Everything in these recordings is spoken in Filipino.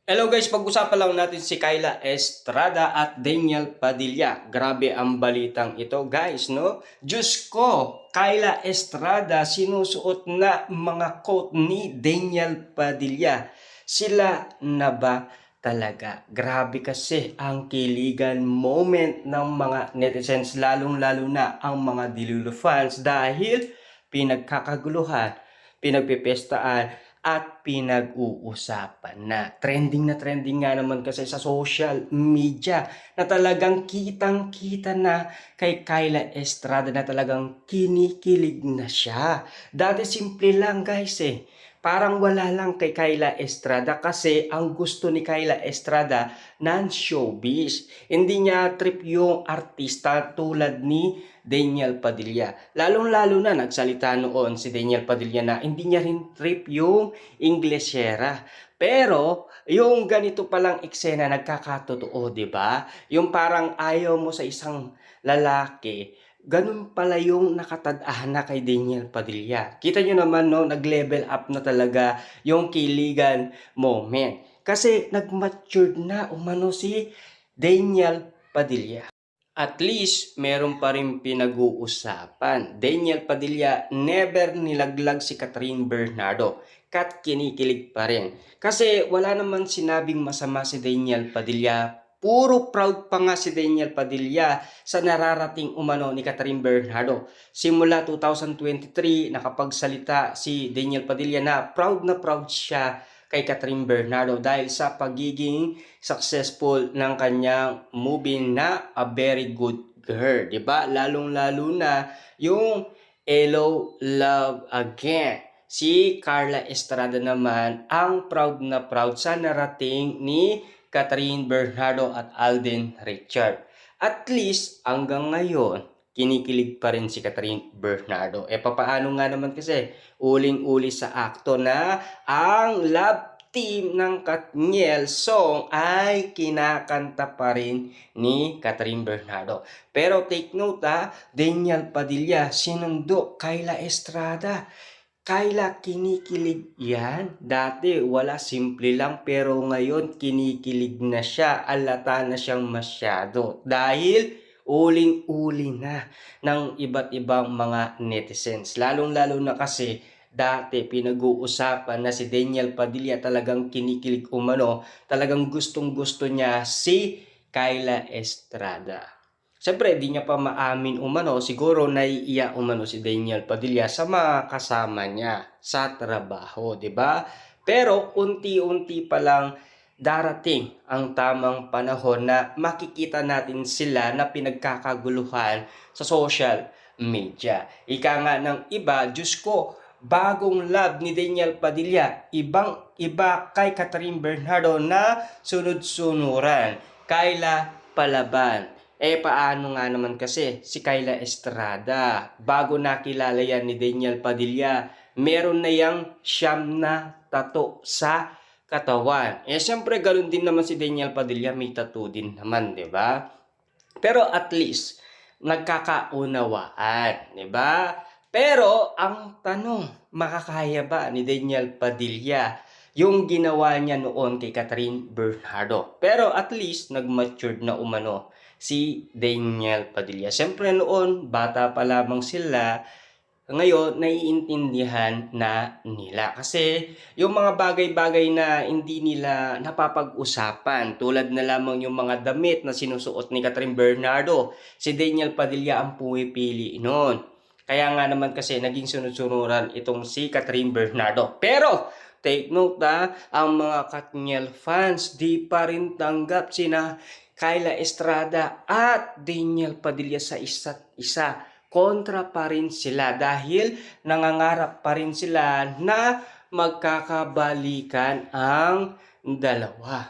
Hello guys, pag-usapan lang natin si Kyla Estrada at Daniel Padilla. Grabe ang balitang ito guys, no? Diyos ko, Kyla Estrada sinusuot na mga coat ni Daniel Padilla. Sila na ba talaga? Grabe kasi ang kiligan moment ng mga netizens, lalong-lalo na ang mga Dilulo fans dahil pinagkakaguluhan, pinagpipestaan, at pinag-uusapan na trending nga naman kasi sa social media na talagang kitang-kita na kay Kyla Estrada na talagang kinikilig na siya. Dati simple lang guys eh. Parang wala lang kay Kyla Estrada kasi ang gusto ni Kyla Estrada non-showbiz. Hindi niya trip yung artista tulad ni Daniel Padilla. Lalong-lalo na nagsalita noon si Daniel Padilla na hindi niya rin trip yung Inglesera. Pero, yung ganito palang eksena nagkakatotoo, di ba? Yung parang ayaw mo sa isang lalaki, ganun pala yung nakatadhana kay Daniel Padilla. Kita nyo naman, no, nag-level up na talaga yung kiligan moment. Kasi nag-matured na umano si Daniel Padilla. At least, meron pa rin pinag-uusapan. Daniel Padilla never nilaglag si Catherine Bernardo. Kat kinikilig pa rin. Kasi wala naman sinabing masama si Daniel Padilla. Puro proud pa nga si Daniel Padilla sa nararating umano ni Catherine Bernardo. Simula 2023, nakapagsalita si Daniel Padilla na proud siya kay Catherine Bernardo dahil sa pagiging successful ng kanyang movie na A Very Good Girl, 'di ba? Lalong-lalo na yung Hello Love Again. Si Carla Estrada naman ang proud na proud sa narating ni Catherine Bernardo at Alden Richard. At least hanggang ngayon, kinikilig pa rin si Catherine Bernardo. Papaano nga naman kasi uling-uli sa akto na ang love team ng Katniel song ay kinakanta pa rin ni Catherine Bernardo. Pero take note Daniel Padilla sinundo Kyla Estrada. Kyla, kinikilig yan. Dati wala, simple lang, pero ngayon kinikilig na siya. Alata na siyang masyado. Dahil uling-uli na ng iba't ibang mga netizens. Lalong-lalo na kasi dati pinag-uusapan na si Daniel Padilla talagang kinikilig umano. Talagang gustong-gusto niya si Kyla Estrada. Siyempre, di niya pa maamin umano, siguro naiiya umano si Daniel Padilla sa mga kasama niya sa trabaho, di ba? Pero unti-unti pa lang darating ang tamang panahon na makikita natin sila na pinagkakaguluhan sa social media. Ika nga ng iba, Diyos ko, bagong love ni Daniel Padilla, ibang-iba kay Catherine Bernardo na sunod-sunuran. Kyla Palaban. Paano nga naman kasi si Kyla Estrada, bago nakilala yan ni Daniel Padilla, meron na yang siyam na tattoo sa katawan. Siyempre, ganoon din naman si Daniel Padilla, may tattoo din naman, di ba? Pero at least, nagkakaunawaan, di ba? Pero, ang tanong, makakaya ba ni Daniel Padilla yung ginawa niya noon kay Catherine Bernardo? Pero at least, nag-matured na umano si Daniel Padilla. Siyempre noon, bata pa lamang sila, ngayon naiintindihan na nila. Kasi yung mga bagay-bagay na hindi nila napapag-usapan, tulad na lamang yung mga damit na sinusuot ni Catherine Bernardo, si Daniel Padilla ang pumipili noon. Kaya nga naman kasi naging sunod-sunuran itong si Catherine Bernardo. Pero take note ang mga Katniel fans di pa rin tanggap sina Kyla Estrada at Daniel Padilla sa isa't isa. Kontra pa rin sila dahil nangangarap pa rin sila na magkakabalikan ang dalawa.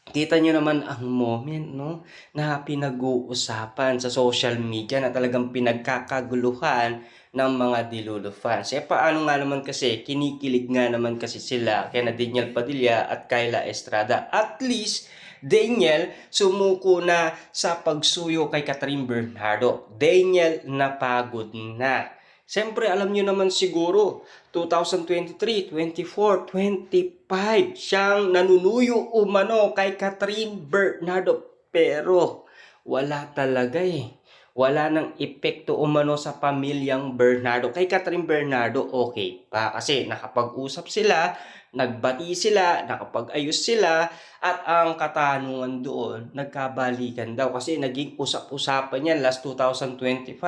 Kita nyo naman ang moment, no, na pinag-uusapan sa social media na talagang pinagkakaguluhan ng mga Dilulo fans. Paano nga naman kasi, kinikilig nga naman kasi sila kay Daniel Padilla at Kyla Estrada. At least, Daniel sumuko na sa pagsuyo kay Catherine Bernardo. Daniel napagod na. Siyempre, alam nyo naman siguro, 2023, 24, 25, siyang nanunuyo umano kay Catherine Bernardo. Pero, wala talaga eh. Wala nang epekto umano sa pamilyang Bernardo. Kay Catherine Bernardo, okay pa. Kasi nakapag-usap sila, nagbati sila, nakapag-ayos sila, at ang katanungan doon, nagkabalikan daw. Kasi naging usap-usapan yan last 2025.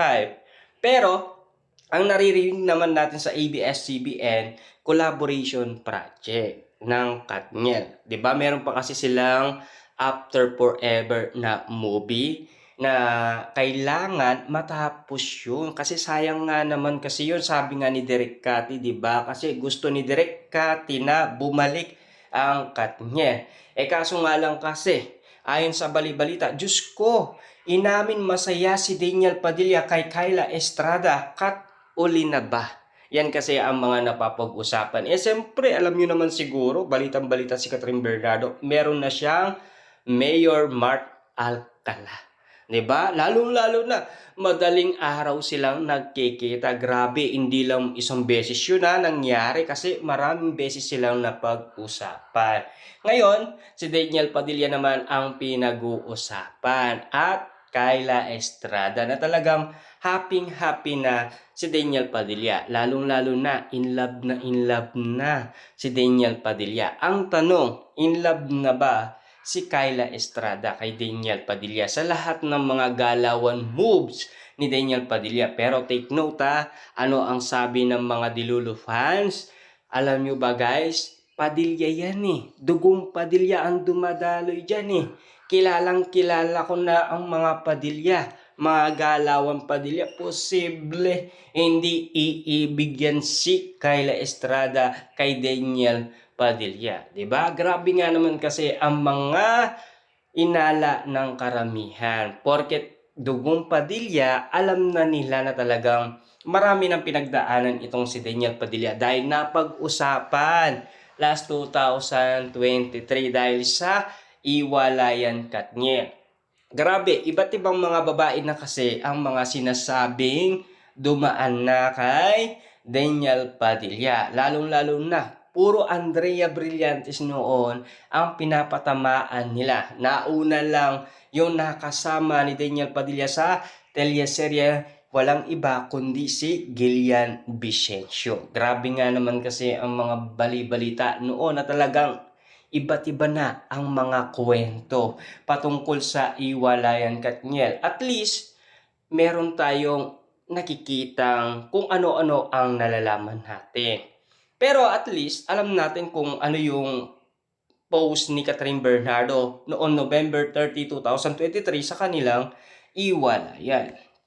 Pero, ang naririnig naman natin sa ABS-CBN, collaboration project ng Katniel. 'Di ba? Meron pa kasi silang After Forever na movie na kailangan matapos yun. Kasi sayang nga naman kasi yun. Sabi nga ni Direk Cathy, 'di ba? Kasi gusto ni Direk Cathy na bumalik ang Katniel. Kaso nga lang kasi, ayon sa balibalita, Diyos ko, inamin masaya si Daniel Padilla kay Kyla Estrada. Uli na ba? Yan kasi ang mga napapag-usapan. Siyempre, alam nyo naman siguro, balitang-balita si Catherine Bernardo, meron na siyang Mayor Mark Alcala. 'Di ba? Lalong-lalo na, madaling araw silang nagkikita. Grabe, hindi lang isang beses yun na nangyari kasi maraming beses silang napag-usapan. Ngayon, si Daniel Padilla naman ang pinag-uusapan at Kyla Estrada na talagang happy na si Daniel Padilla. Lalong-lalo na in love na si Daniel Padilla. Ang tanong, in love na ba si Kyla Estrada kay Daniel Padilla sa lahat ng mga galawan moves ni Daniel Padilla? Pero take note ano ang sabi ng mga Dilulu fans? Alam nyo ba guys, Padilla yan eh. Dugong Padilla ang dumadaloy dyan eh. Kilalang kilala ko na ang mga Padilla, mga galawang Padilla. Posible hindi iibig yan si Kyla Estrada kay Daniel Padilla. 'Di ba? Grabe nga naman kasi ang mga inala ng karamihan. Porket dugong Padilla, alam na nila na talagang marami ng pinagdaanan itong si Daniel Padilla dahil napag-usapan last 2023 dahil sa iwalayan Katniel. Grabe, iba't ibang mga babae na kasi ang mga sinasabing dumaan na kay Daniel Padilla. Lalong-lalo na, puro Andrea Brillantes noon ang pinapatamaan nila. Nauna lang yung nakasama ni Daniel Padilla sa teleserye, walang iba kundi si Gillian Vicencio. Grabe nga naman kasi ang mga bali-balita noon na talagang iba't iba na ang mga kwento patungkol sa iwalayan Katniel. At least, meron tayong nakikitang kung ano-ano ang nalalaman natin. Pero at least, alam natin kung ano yung post ni Catherine Bernardo noong November 30, 2023 sa kanilang iwalayan.